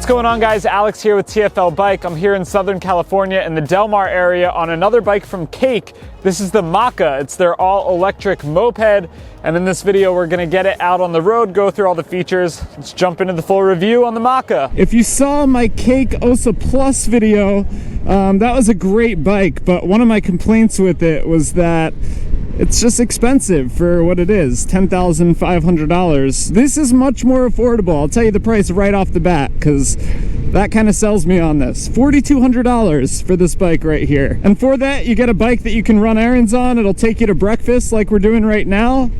What's going on, guys? Alex here with TFL Bike. I'm here in Southern California in the Del Mar area on another bike from Cake. This is the Makka. It's their all-electric moped, and in this video we're gonna get it out on the road, go through all the features. Let's jump into the full review on the Makka. If you saw my Cake Osa Plus video, that was a great bike, but one of my complaints with it was that it's just expensive for what it is, $10,500. This is much more affordable. I'll tell you the price right off the bat, because that kind of sells me on this. $4,200 for this bike right here. And for that, you get a bike that you can run errands on. It'll take you to breakfast like we're doing right now.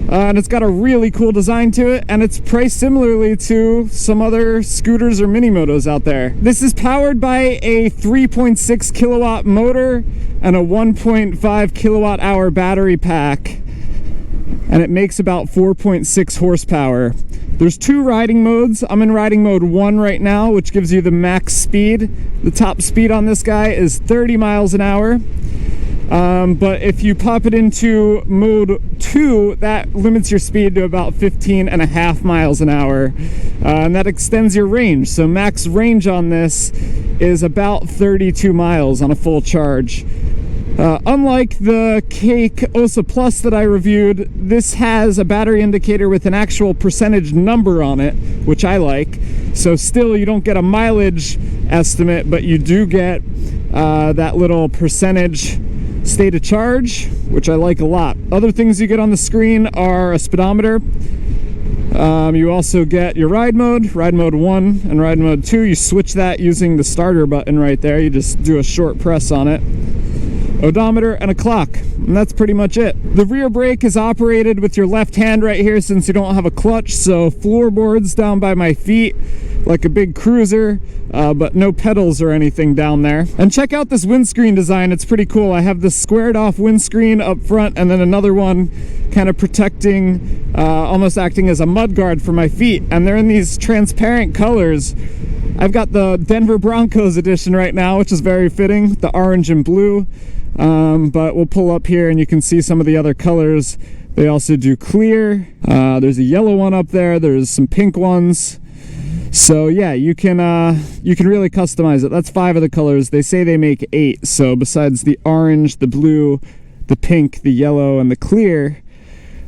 And it's got a really cool design to it, and it's priced similarly to some other scooters or mini motos out there. This is powered by a 3.6 kilowatt motor and a 1.5 kilowatt hour battery pack, and it makes about 4.6 horsepower. There's two riding modes. I'm in riding mode 1 right now, which gives you the max speed. The top speed on this guy is 30 miles an hour. But if you pop it into mode 2, that limits your speed to about 15.5 miles an hour, and that extends your range. So max range on this is about 32 miles on a full charge. Unlike the Cake Osa Plus that I reviewed, this has a battery indicator with an actual percentage number on it, which I like. So still, you don't get a mileage estimate, but you do get that little percentage state of charge, which I like a lot. Other things you get on the screen are a speedometer. You also get your ride mode 1 and ride mode 2. You switch that using the starter button right there. You just do a short press on it. Odometer and a clock, and that's pretty much it. The rear brake is operated with your left hand right here since you don't have a clutch, so floorboards down by my feet like a big cruiser, but no pedals or anything down there. And check out this windscreen design, it's pretty cool. I have this squared off windscreen up front and then another one kind of protecting, almost acting as a mud guard for my feet, and they're in these transparent colors. I've got the Denver Broncos edition right now, which is very fitting, the orange and blue. But we'll pull up here and you can see some of the other colors. They also do clear. There's a yellow one up there. There's some pink ones. So yeah, you can really customize it. That's 5 of the colors. They say they make 8. So besides the orange, the blue, the pink, the yellow, and the clear,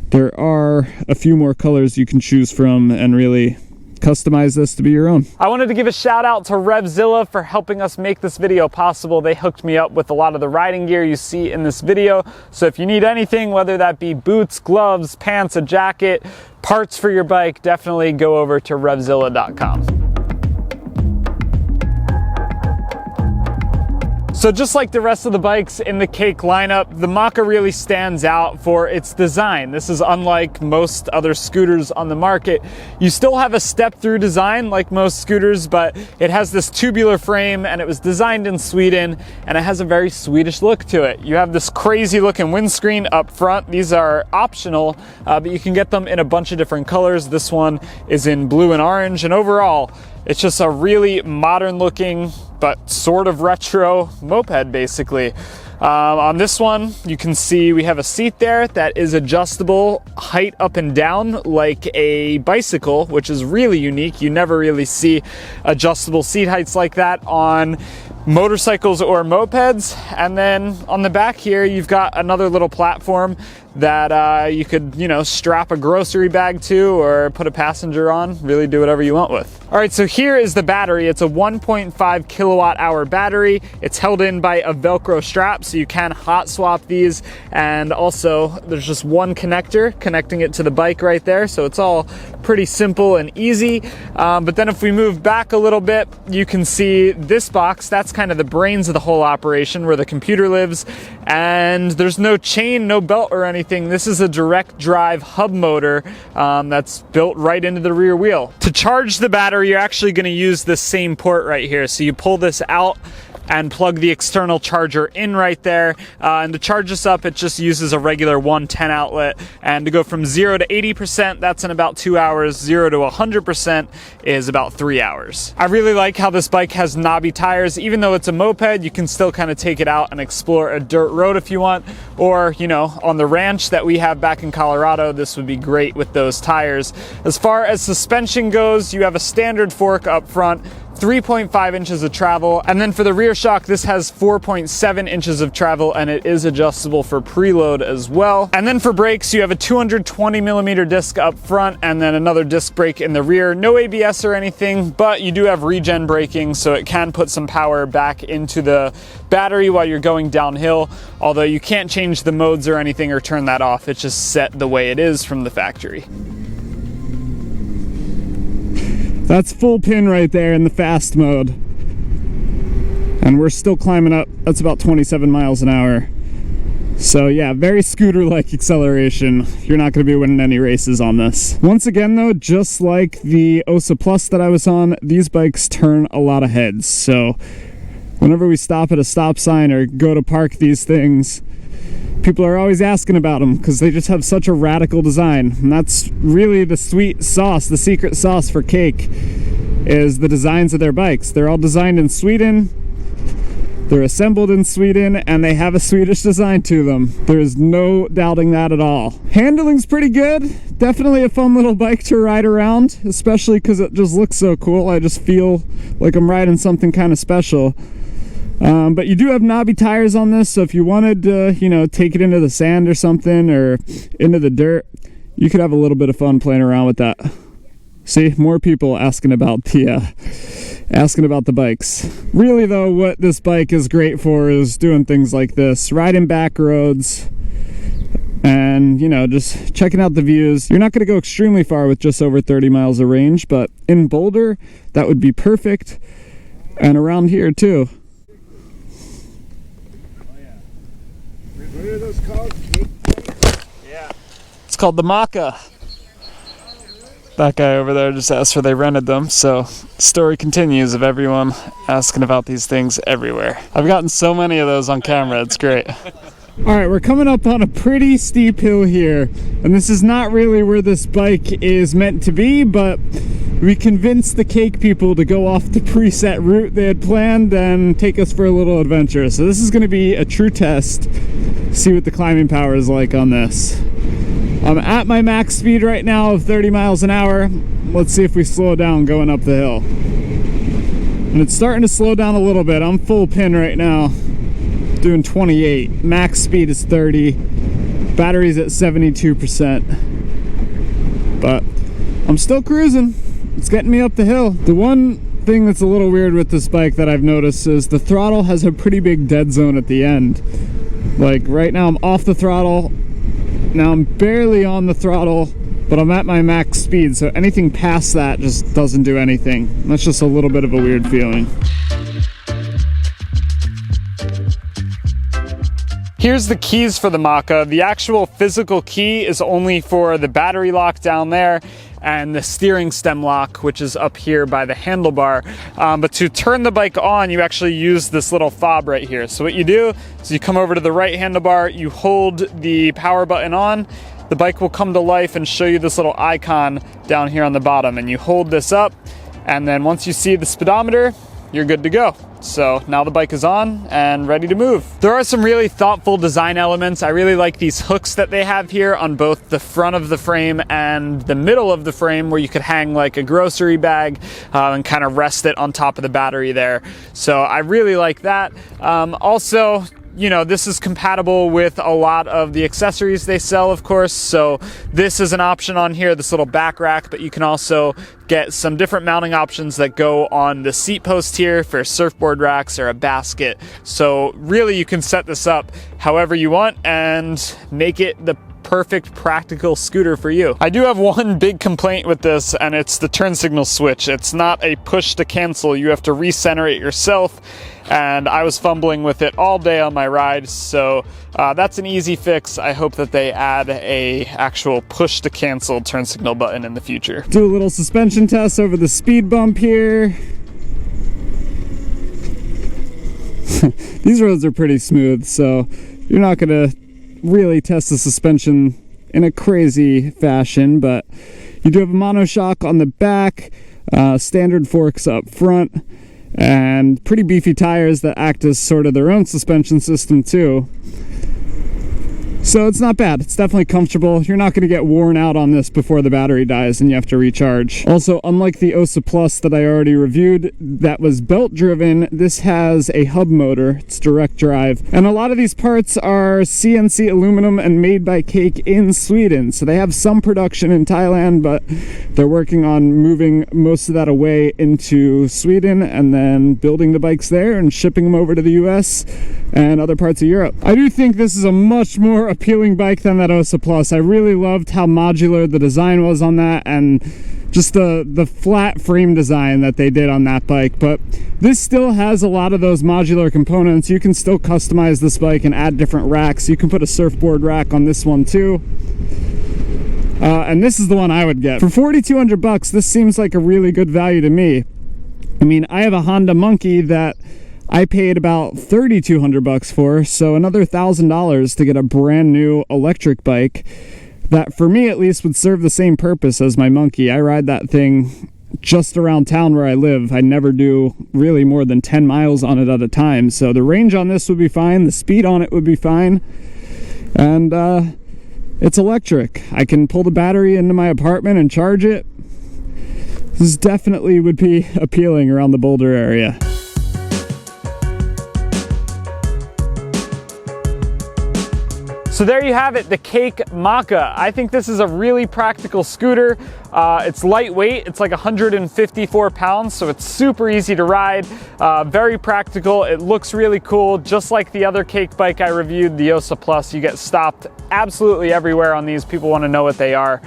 there are a few more colors you can choose from and really customize this to be your own. I wanted to give a shout out to Revzilla for helping us make this video possible. They hooked me up with a lot of the riding gear you see in this video. So if you need anything, whether that be boots, gloves, pants, a jacket, parts for your bike, definitely go over to Revzilla.com. So just like the rest of the bikes in the Cake lineup, the Makka really stands out for its design. This is unlike most other scooters on the market. You still have a step-through design like most scooters, but it has this tubular frame and it was designed in Sweden, and it has a very Swedish look to it. You have this crazy looking windscreen up front. These are optional, but you can get them in a bunch of different colors. This one is in blue and orange, and overall, it's just a really modern looking, but sort of retro moped basically. On this one, you can see we have a seat there that is adjustable height up and down like a bicycle, which is really unique. You never really see adjustable seat heights like that on motorcycles or mopeds. And then on the back here, you've got another little platform that you could, strap a grocery bag to or put a passenger on, really do whatever you want with. All right, so here is the battery. It's a 1.5 kilowatt hour battery. It's held in by a Velcro strap, so you can hot swap these. And also there's just one connector connecting it to the bike right there. So it's all pretty simple and easy. But then if we move back a little bit, you can see this box. That's kind of the brains of the whole operation, where the computer lives. And there's no chain, no belt or anything. This is a direct drive hub motor that's built right into the rear wheel. To charge the battery, you're actually going to use this same port right here. So you pull this out and plug the external charger in right there. And to charge this up, it just uses a regular 110 outlet. And to go from 0 to 80%, that's in about 2 hours. 0 to 100% is about 3 hours. I really like how this bike has knobby tires. Even though it's a moped, you can still kind of take it out and explore a dirt road if you want, or, you know, on the ranch that we have back in Colorado, this would be great with those tires. As far as suspension goes, you have a standard fork up front, 3.5 inches of travel, and then for the rear shock, this has 4.7 inches of travel, and it is adjustable for preload as well. And then for brakes, you have a 220 millimeter disc up front and then another disc brake in the rear. No ABS or anything, but you do have regen braking, so it can put some power back into the battery while you're going downhill, although you can't change the modes or anything or turn that off. It's just set the way it is from the factory. That's full pin right there in the fast mode. And we're still climbing up. That's about 27 miles an hour. So yeah, very scooter-like acceleration. You're not going to be winning any races on this. Once again though, just like the Osa Plus that I was on, these bikes turn a lot of heads. So whenever we stop at a stop sign or go to park these things, people are always asking about them because they just have such a radical design. And that's really the sweet sauce, the secret sauce for Cake, is the designs of their bikes. They're all designed in Sweden, they're assembled in Sweden, and they have a Swedish design to them. There's no doubting that at all. Handling's pretty good. Definitely a fun little bike to ride around, especially because it just looks so cool. I just feel like I'm riding something kind of special. But you do have knobby tires on this, so if you wanted to, you know, take it into the sand or something, or into the dirt, you could have a little bit of fun playing around with that. See, more people asking about the bikes. Really though, what this bike is great for is doing things like this, riding back roads, and, you know, just checking out the views. You're not going to go extremely far with just over 30 miles of range, but in Boulder, that would be perfect, and around here too. What are those called? Yeah. It's called the Makka. That guy over there just asked where they rented them, so the story continues of everyone asking about these things everywhere. I've gotten so many of those on camera, it's great. Alright, we're coming up on a pretty steep hill here, and this is not really where this bike is meant to be, but we convinced the Cake people to go off the preset route they had planned and take us for a little adventure. So this is going to be a true test. See what the climbing power is like on this. I'm at my max speed right now of 30 miles an hour. Let's see if we slow down going up the hill. And it's starting to slow down a little bit. I'm full pin right now, doing 28. Max speed is 30. Battery's at 72%. But I'm still cruising. It's getting me up the hill. The one thing that's a little weird with this bike that I've noticed is the throttle has a pretty big dead zone at the end. Like right now I'm off the throttle, now I'm barely on the throttle, but I'm at my max speed, so anything past that just doesn't do anything. That's just a little bit of a weird feeling. Here's the keys for the Makka. The actual physical key is only for the battery lock down there and the steering stem lock, which is up here by the handlebar. But to turn the bike on, you actually use this little fob right here. So what you do is you come over to the right handlebar, you hold the power button on, the bike will come to life and show you this little icon down here on the bottom, and you hold this up, and then once you see the speedometer, you're good to go. So now the bike is on and ready to move. There are some really thoughtful design elements. I really like these hooks that they have here on both the front of the frame and the middle of the frame, where you could hang like a grocery bag and kind of rest it on top of the battery there. So I really like that. Also, you know, this is compatible with a lot of the accessories they sell, of course. So this is an option on here, this little back rack, but you can also get some different mounting options that go on the seat post here for surfboard racks or a basket. So really you can set this up however you want and make it the perfect practical scooter for you. I do have one big complaint with this, and it's the turn signal switch. It's not a push to cancel. You have to recenter it yourself, and I was fumbling with it all day on my ride, so that's an easy fix. I hope that they add a actual push to cancel turn signal button in the future. Do a little suspension test over the speed bump here. These roads are pretty smooth, so you're not gonna really test the suspension in a crazy fashion, but you do have a monoshock on the back, standard forks up front, and pretty beefy tires that act as sort of their own suspension system too. So it's not bad. It's definitely comfortable. You're not going to get worn out on this before the battery dies and you have to recharge. Also, unlike the Osa Plus that I already reviewed that was belt driven, this has a hub motor. It's direct drive. And a lot of these parts are CNC aluminum and made by Cake in Sweden. So they have some production in Thailand, but they're working on moving most of that away into Sweden and then building the bikes there and shipping them over to the US and other parts of Europe. I do think this is a much more appealing bike than that Osa Plus. I really loved how modular the design was on that and just the flat frame design that they did on that bike. But this still has a lot of those modular components. You can still customize this bike and add different racks. You can put a surfboard rack on this one too. And this is the one I would get. For 4,200 bucks, this seems like a really good value to me. I mean, I have a Honda Monkey that I paid about 3,200 bucks for, so another $1,000 to get a brand new electric bike that, for me at least, would serve the same purpose as my Monkey. I ride that thing just around town where I live. I never do really more than 10 miles on it at a time, so the range on this would be fine, the speed on it would be fine, and it's electric. I can pull the battery into my apartment and charge it. This definitely would be appealing around the Boulder area. So there you have it, the Cake Makka. I think this is a really practical scooter. It's lightweight, it's like 154 pounds, so it's super easy to ride, very practical. It looks really cool, just like the other Cake bike I reviewed, the Osa Plus. You get stopped absolutely everywhere on these. People want to know what they are.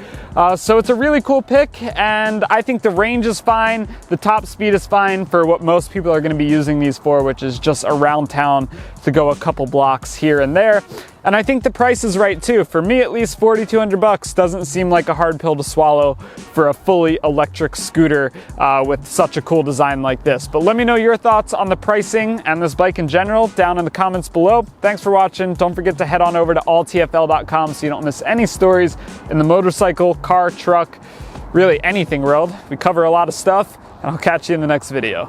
So it's a really cool pick, and I think the range is fine. The top speed is fine for what most people are going to be using these for, which is just around town to go a couple blocks here and there. And I think the price is right too. For me, at least, 4,200 bucks doesn't seem like a hard pill to swallow for a fully electric scooter with such a cool design like this. But let me know your thoughts on the pricing and this bike in general down in the comments below. Thanks for watching. Don't forget to head on over to alltfl.com so you don't miss any stories in the motorcycle, car, truck, really anything world. We cover a lot of stuff, and I'll catch you in the next video.